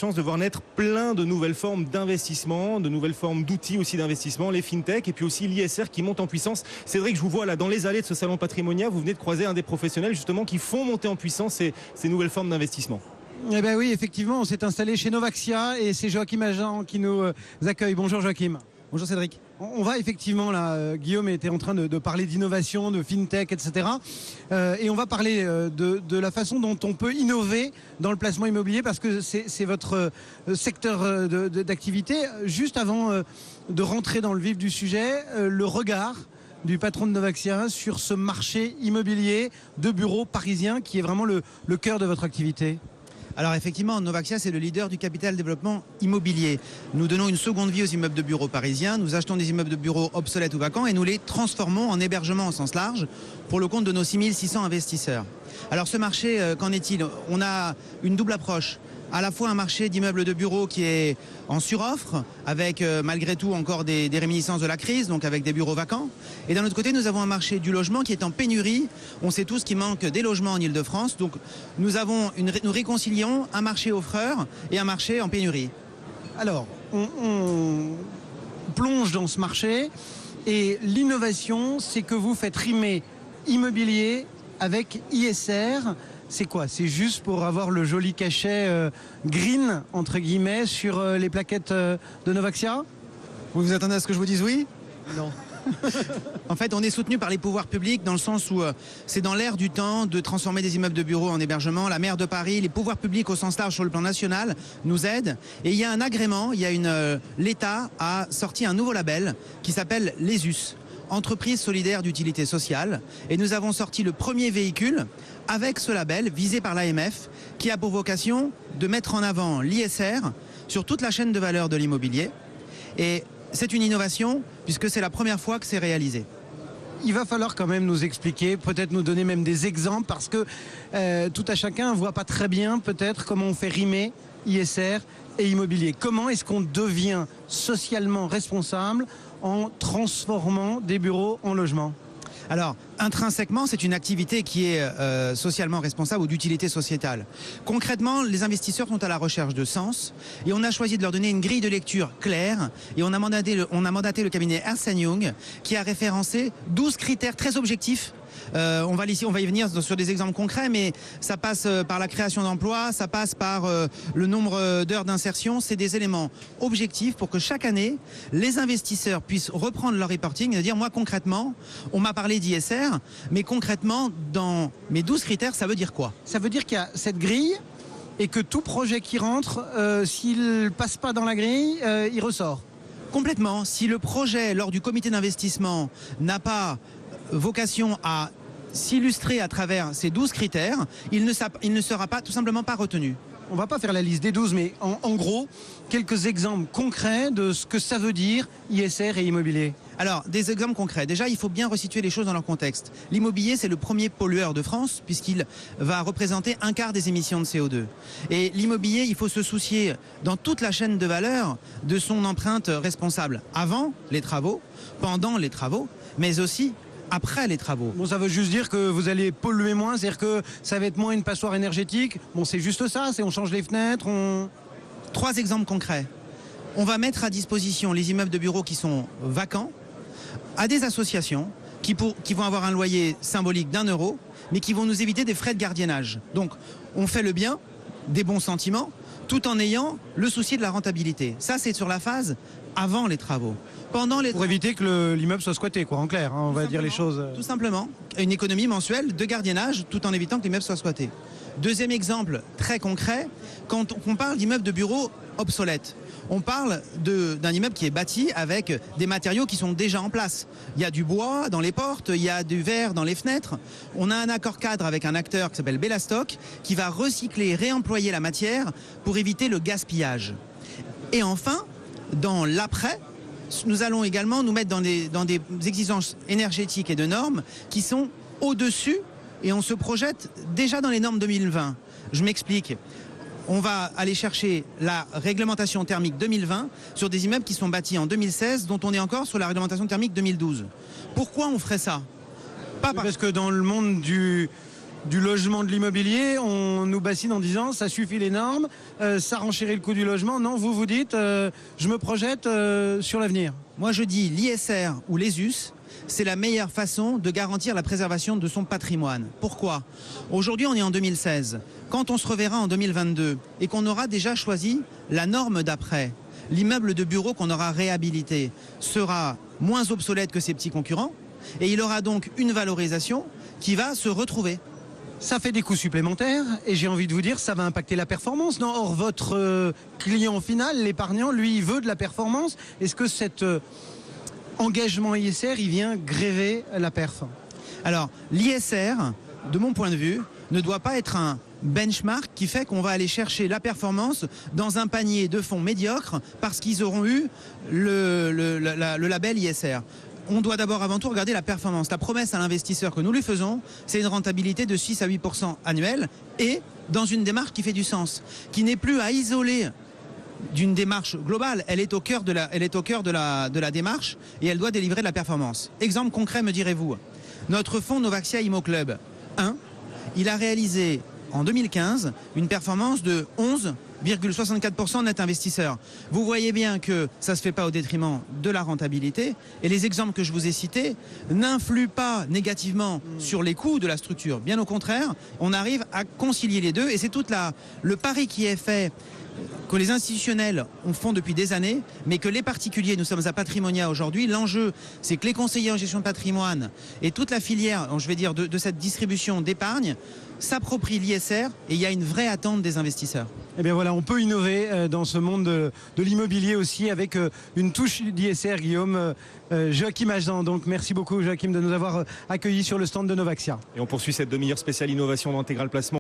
chance de voir naître plein de nouvelles formes d'investissement, de nouvelles formes d'outils aussi d'investissement, les fintech et puis aussi l'ISR qui monte en puissance. Cédric, je vous vois là dans les allées de ce salon Patrimonia, vous venez de croiser un des professionnels justement qui font monter en puissance ces nouvelles formes d'investissement. Eh bien oui, effectivement, on s'est installé chez Novaxia et c'est Joachim Agent qui nous accueille. Bonjour Joachim. Bonjour Cédric. On va effectivement, là, Guillaume était en train de parler d'innovation, de fintech, etc. Et on va parler de la façon dont on peut innover dans le placement immobilier parce que c'est votre secteur d'activité. Juste avant de rentrer dans le vif du sujet, le regard du patron de Novaxia sur ce marché immobilier de bureaux parisiens qui est vraiment le cœur de votre activité. Alors effectivement, Novaxia, c'est le leader du capital développement immobilier. Nous donnons une seconde vie aux immeubles de bureaux parisiens. Nous achetons des immeubles de bureaux obsolètes ou vacants et nous les transformons en hébergement au sens large pour le compte de nos 6600 investisseurs. Alors ce marché, qu'en est-il? On a une double approche. À la fois un marché d'immeubles de bureaux qui est en suroffre, avec malgré tout encore des réminiscences de la crise, donc avec des bureaux vacants. Et d'un autre côté, nous avons un marché du logement qui est en pénurie. On sait tous qu'il manque des logements en Ile-de-France. Donc nous réconcilions un marché offreur et un marché en pénurie. Alors, on plonge dans ce marché et l'innovation, c'est que vous faites rimer immobilier avec ISR. C'est quoi? C'est juste pour avoir le joli cachet green, entre guillemets, sur les plaquettes de Novaxia? Vous vous attendez à ce que je vous dise oui? Non. En fait, on est soutenu par les pouvoirs publics dans le sens où c'est dans l'air du temps de transformer des immeubles de bureaux en hébergement. La maire de Paris, les pouvoirs publics au sens large sur le plan national nous aident. Et il y a un agrément, l'État a sorti un nouveau label qui s'appelle l'ESUS, Entreprise solidaire d'utilité sociale. Et nous avons sorti le premier véhicule avec ce label visé par l'AMF qui a pour vocation de mettre en avant l'ISR sur toute la chaîne de valeur de l'immobilier. Et c'est une innovation puisque c'est la première fois que c'est réalisé. Il va falloir quand même nous expliquer, peut-être nous donner même des exemples parce que tout à chacun ne voit pas très bien peut-être comment on fait rimer ISR et immobilier. Comment est-ce qu'on devient socialement responsable en transformant des bureaux en logements? Alors, intrinsèquement, c'est une activité qui est socialement responsable ou d'utilité sociétale. Concrètement, les investisseurs sont à la recherche de sens et on a choisi de leur donner une grille de lecture claire et on a mandaté le cabinet Ernst & Young qui a référencé 12 critères très objectifs. On va y venir sur des exemples concrets, mais ça passe par la création d'emplois, ça passe par le nombre d'heures d'insertion. C'est des éléments objectifs pour que chaque année, les investisseurs puissent reprendre leur reporting et dire, moi concrètement, on m'a parlé d'ISR, mais concrètement, dans mes 12 critères, ça veut dire quoi? Ça veut dire qu'il y a cette grille et que tout projet qui rentre, s'il ne passe pas dans la grille, il ressort. Complètement. Si le projet, lors du comité d'investissement, n'a pas vocation à s'illustrer à travers ces 12 critères, il ne sera pas, tout simplement pas retenu. On ne va pas faire la liste des 12, mais en gros, quelques exemples concrets de ce que ça veut dire ISR et immobilier. Alors, des exemples concrets. Déjà, il faut bien resituer les choses dans leur contexte. L'immobilier, c'est le premier pollueur de France, puisqu'il va représenter un quart des émissions de CO2. Et l'immobilier, il faut se soucier, dans toute la chaîne de valeur, de son empreinte responsable. Avant les travaux, pendant les travaux, mais aussi après les travaux. Bon, ça veut juste dire que vous allez polluer moins, c'est-à-dire que ça va être moins une passoire énergétique. Bon, c'est juste ça, c'est on change les fenêtres, on... 3 exemples concrets. On va mettre à disposition les immeubles de bureaux qui sont vacants à des associations qui vont avoir un loyer symbolique d'1 euro, mais qui vont nous éviter des frais de gardiennage. Donc, on fait le bien, des bons sentiments, tout en ayant le souci de la rentabilité. Ça, c'est sur la phase avant les travaux. Pour éviter que l'immeuble soit squatté, quoi, en clair, hein, on va dire les choses. Tout simplement, une économie mensuelle de gardiennage tout en évitant que l'immeuble soit squatté. Deuxième exemple très concret, quand on parle d'immeubles de bureaux obsolètes, on parle d'un immeuble qui est bâti avec des matériaux qui sont déjà en place. Il y a du bois dans les portes, il y a du verre dans les fenêtres. On a un accord cadre avec un acteur qui s'appelle Bellastock qui va recycler, réemployer la matière pour éviter le gaspillage. Et enfin, dans l'après, nous allons également nous mettre dans des exigences énergétiques et de normes qui sont au-dessus et on se projette déjà dans les normes 2020. Je m'explique. On va aller chercher la réglementation thermique 2020 sur des immeubles qui sont bâtis en 2016 dont on est encore sur la réglementation thermique 2012. Pourquoi on ferait ça? Parce que dans le monde du logement, de l'immobilier, on nous bassine en disant ça suffit les normes, ça renchérit le coût du logement. Non, vous dites je me projette sur l'avenir. Moi je dis l'ISR ou l'ESUS, c'est la meilleure façon de garantir la préservation de son patrimoine. Pourquoi? Aujourd'hui on est en 2016. Quand on se reverra en 2022 et qu'on aura déjà choisi la norme d'après, l'immeuble de bureau qu'on aura réhabilité sera moins obsolète que ses petits concurrents et il aura donc une valorisation qui va se retrouver. Ça fait des coûts supplémentaires et j'ai envie de vous dire ça va impacter la performance. Non, or votre client final, l'épargnant, lui, il veut de la performance. Est-ce que cet engagement ISR, il vient gréver la perf? Alors, l'ISR, de mon point de vue, ne doit pas être un benchmark qui fait qu'on va aller chercher la performance dans un panier de fonds médiocres parce qu'ils auront eu le label ISR. On doit d'abord avant tout regarder la performance. La promesse à l'investisseur que nous lui faisons, c'est une rentabilité de 6 à 8% annuelle et dans une démarche qui fait du sens, qui n'est plus à isoler d'une démarche globale. Elle est au cœur de la démarche et elle doit délivrer de la performance. Exemple concret, me direz-vous, notre fonds Novaxia Immo Club 1, il a réalisé en 2015 une performance de 11,64% net investisseur. Vous voyez bien que ça ne se fait pas au détriment de la rentabilité et les exemples que je vous ai cités n'influent pas négativement sur les coûts de la structure. Bien au contraire, on arrive à concilier les deux et c'est tout le pari qui est fait, que les institutionnels font depuis des années, mais que les particuliers, nous sommes à Patrimonia aujourd'hui, l'enjeu c'est que les conseillers en gestion de patrimoine et toute la filière, je vais dire, de cette distribution d'épargne s'approprient l'ISR et il y a une vraie attente des investisseurs. Eh bien voilà, on peut innover dans ce monde de l'immobilier aussi avec une touche d'ISR, Guillaume. Joachim Agent, donc merci beaucoup Joachim de nous avoir accueillis sur le stand de Novaxia. Et on poursuit cette demi-heure spéciale innovation d'Intégral Placement.